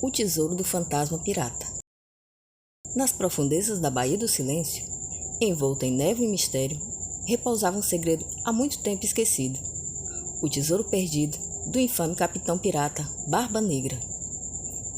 O tesouro do fantasma pirata. Nas profundezas da Baía do Silêncio, envolta em névoa e mistério, repousava um segredo há muito tempo esquecido. O tesouro perdido do infame capitão pirata Barba Negra.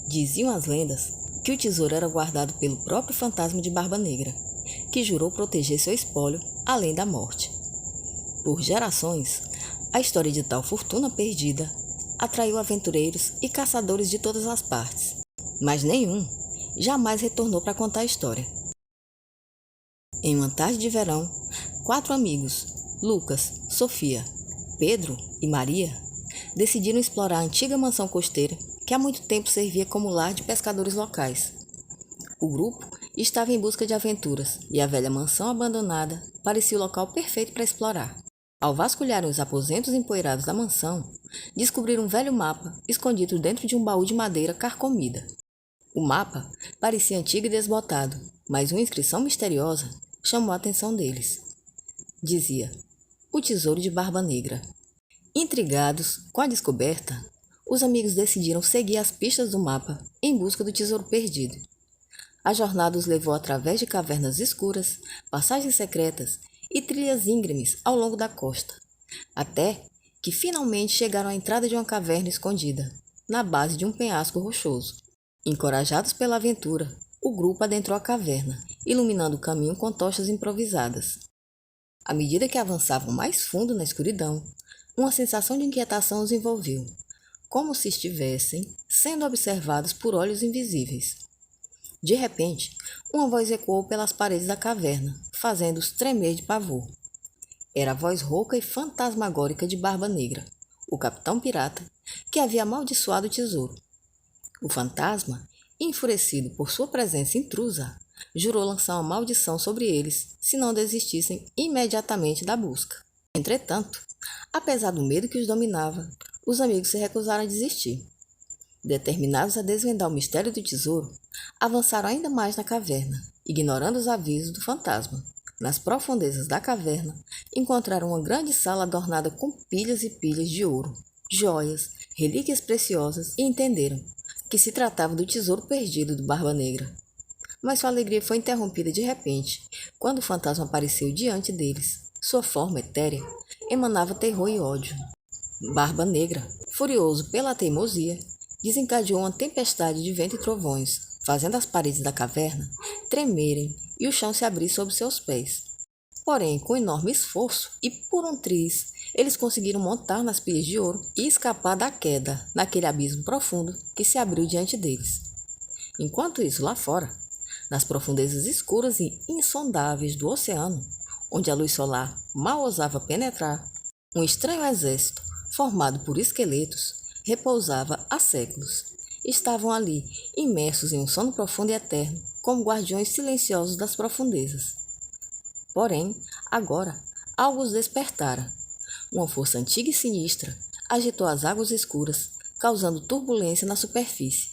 Diziam as lendas que o tesouro era guardado pelo próprio fantasma de Barba Negra, que jurou proteger seu espólio além da morte. Por gerações, a história de tal fortuna perdida atraiu aventureiros e caçadores de todas as partes, mas nenhum jamais retornou para contar a história. Em uma tarde de verão, 4 amigos, Lucas, Sofia, Pedro e Maria, decidiram explorar a antiga mansão costeira que há muito tempo servia como lar de pescadores locais. O grupo estava em busca de aventuras e a velha mansão abandonada parecia o local perfeito para explorar. Ao vasculharem os aposentos empoeirados da mansão, descobriram um velho mapa escondido dentro de um baú de madeira carcomida. O mapa parecia antigo e desbotado, mas uma inscrição misteriosa chamou a atenção deles. Dizia: o tesouro de Barba Negra. Intrigados com a descoberta, os amigos decidiram seguir as pistas do mapa em busca do tesouro perdido. A jornada os levou através de cavernas escuras, passagens secretas e trilhas íngremes ao longo da costa, até que finalmente chegaram à entrada de uma caverna escondida, na base de um penhasco rochoso. Encorajados pela aventura, o grupo adentrou a caverna, iluminando o caminho com tochas improvisadas. À medida que avançavam mais fundo na escuridão, uma sensação de inquietação os envolveu, como se estivessem sendo observados por olhos invisíveis. De repente, uma voz ecoou pelas paredes da caverna, fazendo-os tremer de pavor. Era a voz rouca e fantasmagórica de Barba Negra, o capitão pirata, que havia amaldiçoado o tesouro. O fantasma, enfurecido por sua presença intrusa, jurou lançar uma maldição sobre eles se não desistissem imediatamente da busca. Entretanto, apesar do medo que os dominava, os amigos se recusaram a desistir. Determinados a desvendar o mistério do tesouro, avançaram ainda mais na caverna, ignorando os avisos do fantasma. Nas profundezas da caverna, encontraram uma grande sala adornada com pilhas e pilhas de ouro, joias, relíquias preciosas e entenderam que se tratava do tesouro perdido do Barba Negra. Mas sua alegria foi interrompida de repente, quando o fantasma apareceu diante deles. Sua forma etérea emanava terror e ódio. Barba Negra, furioso pela teimosia, desencadeou uma tempestade de vento e trovões, fazendo as paredes da caverna tremerem e o chão se abrir sob seus pés. Porém, com enorme esforço e por um triz, eles conseguiram montar nas pilhas de ouro e escapar da queda naquele abismo profundo que se abriu diante deles. Enquanto isso, lá fora, nas profundezas escuras e insondáveis do oceano, onde a luz solar mal ousava penetrar, um estranho exército, formado por esqueletos, repousava há séculos. Estavam ali, imersos em um sono profundo e eterno, como guardiões silenciosos das profundezas. Porém, agora, algo os despertara. Uma força antiga e sinistra agitou as águas escuras, causando turbulência na superfície.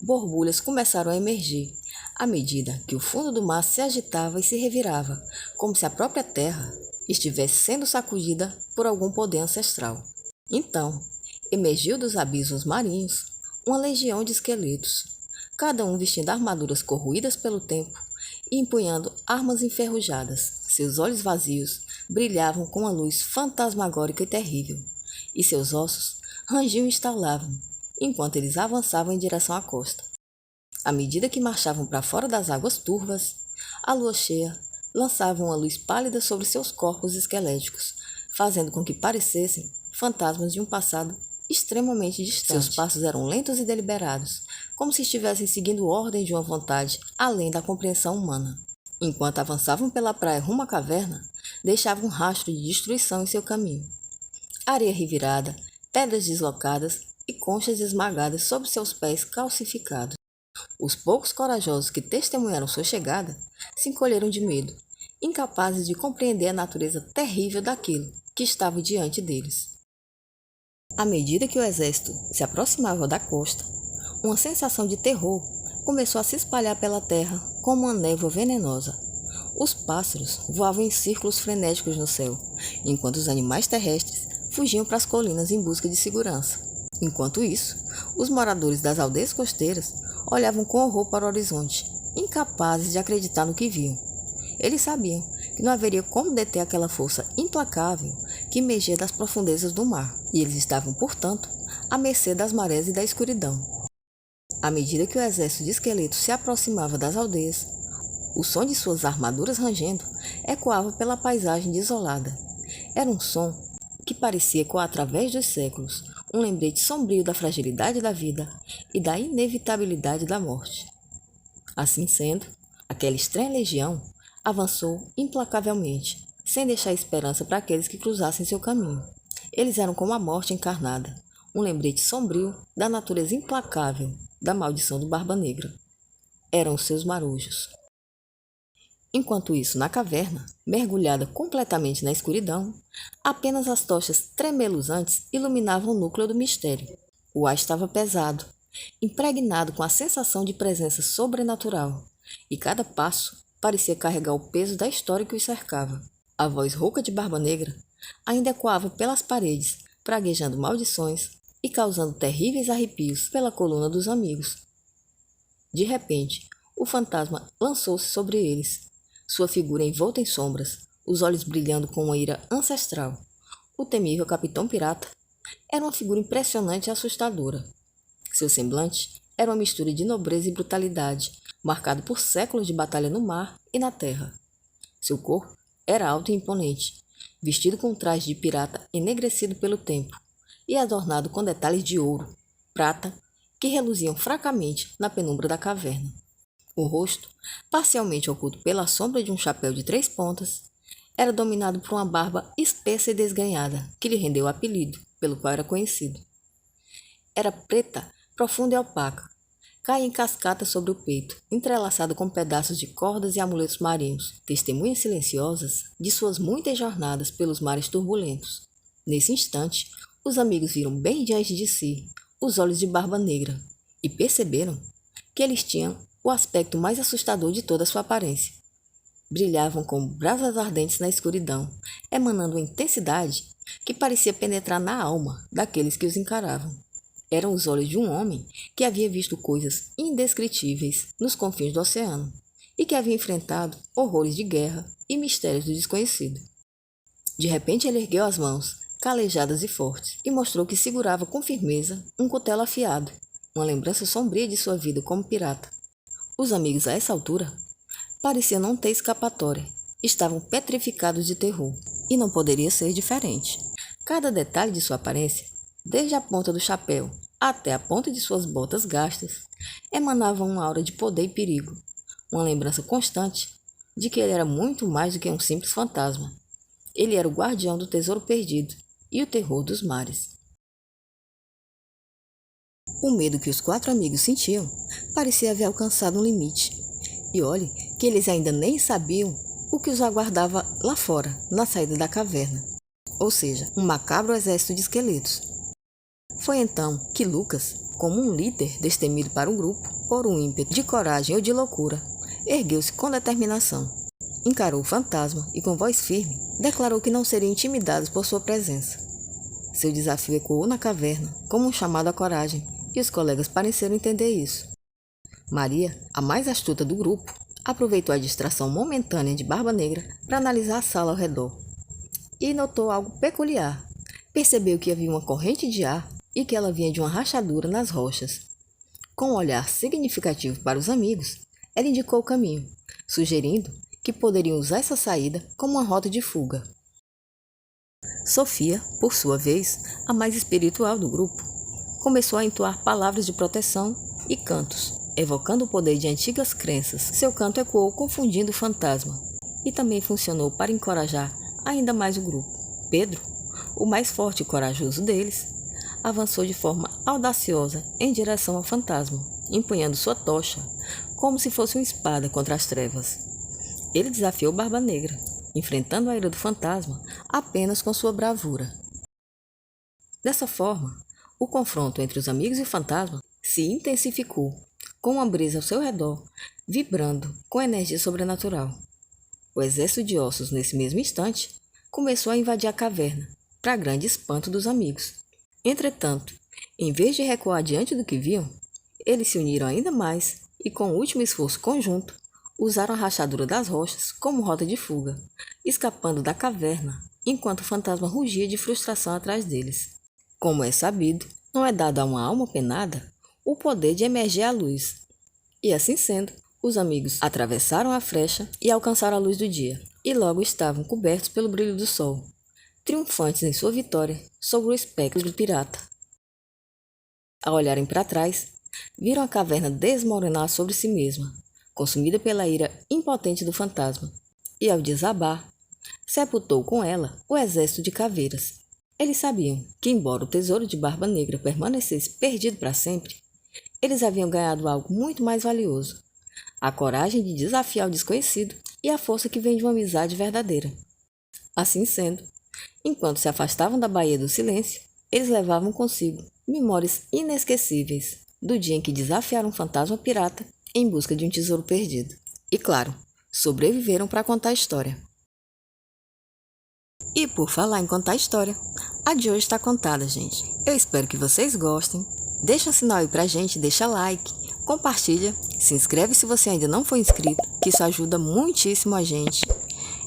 Borbulhas começaram a emergir, à medida que o fundo do mar se agitava e se revirava, como se a própria terra estivesse sendo sacudida por algum poder ancestral. Então, emergiu dos abismos marinhos uma legião de esqueletos, cada um vestindo armaduras corroídas pelo tempo e empunhando armas enferrujadas. Seus olhos vazios brilhavam com uma luz fantasmagórica e terrível, e seus ossos rangiam e estalavam, enquanto eles avançavam em direção à costa. À medida que marchavam para fora das águas turvas, a lua cheia lançava uma luz pálida sobre seus corpos esqueléticos, fazendo com que parecessem fantasmas de um passado extremamente distante. Seus passos eram lentos e deliberados, como se estivessem seguindo ordem de uma vontade além da compreensão humana. Enquanto avançavam pela praia rumo à caverna, deixavam um rastro de destruição em seu caminho. Areia revirada, pedras deslocadas e conchas esmagadas sob seus pés calcificados. Os poucos corajosos que testemunharam sua chegada se encolheram de medo, incapazes de compreender a natureza terrível daquilo que estava diante deles. À medida que o exército se aproximava da costa, uma sensação de terror começou a se espalhar pela terra como uma névoa venenosa. Os pássaros voavam em círculos frenéticos no céu, enquanto os animais terrestres fugiam para as colinas em busca de segurança. Enquanto isso, os moradores das aldeias costeiras olhavam com horror para o horizonte, incapazes de acreditar no que viam. Eles sabiam que não haveria como deter aquela força implacável que emergia das profundezas do mar, e eles estavam, portanto, à mercê das marés e da escuridão. À medida que o exército de esqueletos se aproximava das aldeias, o som de suas armaduras rangendo ecoava pela paisagem desolada. Era um som que parecia ecoar através dos séculos, um lembrete sombrio da fragilidade da vida e da inevitabilidade da morte. Assim sendo, aquela estranha legião avançou implacavelmente, sem deixar esperança para aqueles que cruzassem seu caminho. Eles eram como a morte encarnada, um lembrete sombrio da natureza implacável da maldição do Barba Negra. Eram os seus marujos. Enquanto isso, na caverna, mergulhada completamente na escuridão, apenas as tochas tremeluzantes iluminavam o núcleo do mistério. O ar estava pesado, impregnado com a sensação de presença sobrenatural, e cada passo parecia carregar o peso da história que os cercava. A voz rouca de Barba Negra ainda ecoava pelas paredes, praguejando maldições e causando terríveis arrepios pela coluna dos amigos. De repente, o fantasma lançou-se sobre eles, sua figura envolta em sombras, os olhos brilhando com uma ira ancestral. O temível Capitão Pirata era uma figura impressionante e assustadora. Seu semblante era uma mistura de nobreza e brutalidade, marcado por séculos de batalha no mar e na terra. Seu corpo era alto e imponente, vestido com um traje de pirata enegrecido pelo tempo e adornado com detalhes de ouro, prata, que reluziam fracamente na penumbra da caverna. O rosto, parcialmente oculto pela sombra de um chapéu de 3 pontas, era dominado por uma barba espessa e desgrenhada, que lhe rendeu o apelido, pelo qual era conhecido. Era preta, profunda e opaca, caía em cascata sobre o peito, entrelaçado com pedaços de cordas e amuletos marinhos, testemunhas silenciosas de suas muitas jornadas pelos mares turbulentos. Nesse instante, os amigos viram bem diante de si os olhos de Barba Negra e perceberam que eles tinham o aspecto mais assustador de toda a sua aparência. Brilhavam como brasas ardentes na escuridão, emanando uma intensidade que parecia penetrar na alma daqueles que os encaravam. Eram os olhos de um homem que havia visto coisas indescritíveis nos confins do oceano e que havia enfrentado horrores de guerra e mistérios do desconhecido. De repente ele ergueu as mãos, calejadas e fortes, e mostrou que segurava com firmeza um cutelo afiado, uma lembrança sombria de sua vida como pirata. Os amigos, a essa altura, pareciam não ter escapatória. Estavam petrificados de terror. E não poderia ser diferente. Cada detalhe de sua aparência, desde a ponta do chapéu até a ponta de suas botas gastas, emanava uma aura de poder e perigo. Uma lembrança constante de que ele era muito mais do que um simples fantasma. Ele era o guardião do tesouro perdido e o terror dos mares. O medo que os 4 amigos sentiam parecia haver alcançado um limite. E olhe que eles ainda nem sabiam o que os aguardava lá fora, na saída da caverna. Ou seja, um macabro exército de esqueletos. Foi então que Lucas, como um líder destemido para o grupo, por um ímpeto de coragem ou de loucura, ergueu-se com determinação. Encarou o fantasma e, com voz firme, declarou que não seriam intimidados por sua presença. Seu desafio ecoou na caverna como um chamado à coragem, e os colegas pareceram entender isso. Maria, a mais astuta do grupo, aproveitou a distração momentânea de Barba Negra para analisar a sala ao redor. E notou algo peculiar. Percebeu que havia uma corrente de ar e que ela vinha de uma rachadura nas rochas. Com um olhar significativo para os amigos, ela indicou o caminho, sugerindo que poderiam usar essa saída como uma rota de fuga. Sofia, por sua vez, a mais espiritual do grupo, começou a entoar palavras de proteção e cantos, evocando o poder de antigas crenças. Seu canto ecoou confundindo o fantasma e também funcionou para encorajar ainda mais o grupo. Pedro, o mais forte e corajoso deles, avançou de forma audaciosa em direção ao fantasma, empunhando sua tocha como se fosse uma espada contra as trevas. Ele desafiou Barba Negra, enfrentando a ira do fantasma apenas com sua bravura. Dessa forma, o confronto entre os amigos e o fantasma se intensificou, com uma brisa ao seu redor, vibrando com energia sobrenatural. O exército de ossos, nesse mesmo instante, começou a invadir a caverna, para grande espanto dos amigos. Entretanto, Em vez de recuar diante do que viam, eles se uniram ainda mais e, com o último esforço conjunto, usaram a rachadura das rochas como rota de fuga, escapando da caverna, enquanto o fantasma rugia de frustração atrás deles. Como é sabido, não é dado a uma alma penada o poder de emergir à luz. E assim sendo, os amigos atravessaram a frecha e alcançaram a luz do dia, e logo estavam cobertos pelo brilho do sol, triunfantes em sua vitória sobre o espectro do pirata. Ao olharem para trás, viram a caverna desmoronar sobre si mesma, consumida pela ira impotente do fantasma, e ao desabar, sepultou com ela o exército de caveiras. Eles sabiam que, embora o tesouro de Barba Negra permanecesse perdido para sempre, eles haviam ganhado algo muito mais valioso: a coragem de desafiar o desconhecido e a força que vem de uma amizade verdadeira. Assim sendo, enquanto se afastavam da Baía do Silêncio, eles levavam consigo memórias inesquecíveis do dia em que desafiaram um fantasma pirata em busca de um tesouro perdido. E claro, sobreviveram para contar a história. E por falar em contar a história, a de hoje está contada, gente. Eu espero que vocês gostem. Deixa um sinal aí pra gente, deixa like, compartilha, se inscreve se você ainda não foi inscrito, que isso ajuda muitíssimo a gente.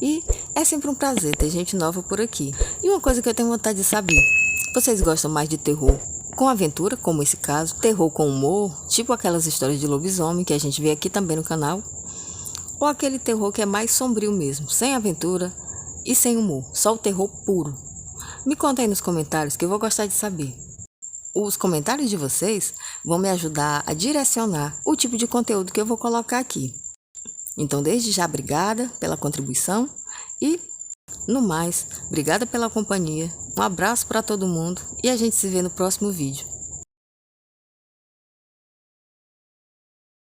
E é sempre um prazer ter gente nova por aqui. E uma coisa que eu tenho vontade de saber: vocês gostam mais de terror com aventura, como esse caso, terror com humor, tipo aquelas histórias de lobisomem que a gente vê aqui também no canal, ou aquele terror que é mais sombrio mesmo, sem aventura e sem humor, só o terror puro? Me conta aí nos comentários que eu vou gostar de saber. Os comentários de vocês vão me ajudar a direcionar o tipo de conteúdo que eu vou colocar aqui. Então, desde já, obrigada pela contribuição e, no mais, obrigada pela companhia. Um abraço para todo mundo e a gente se vê no próximo vídeo.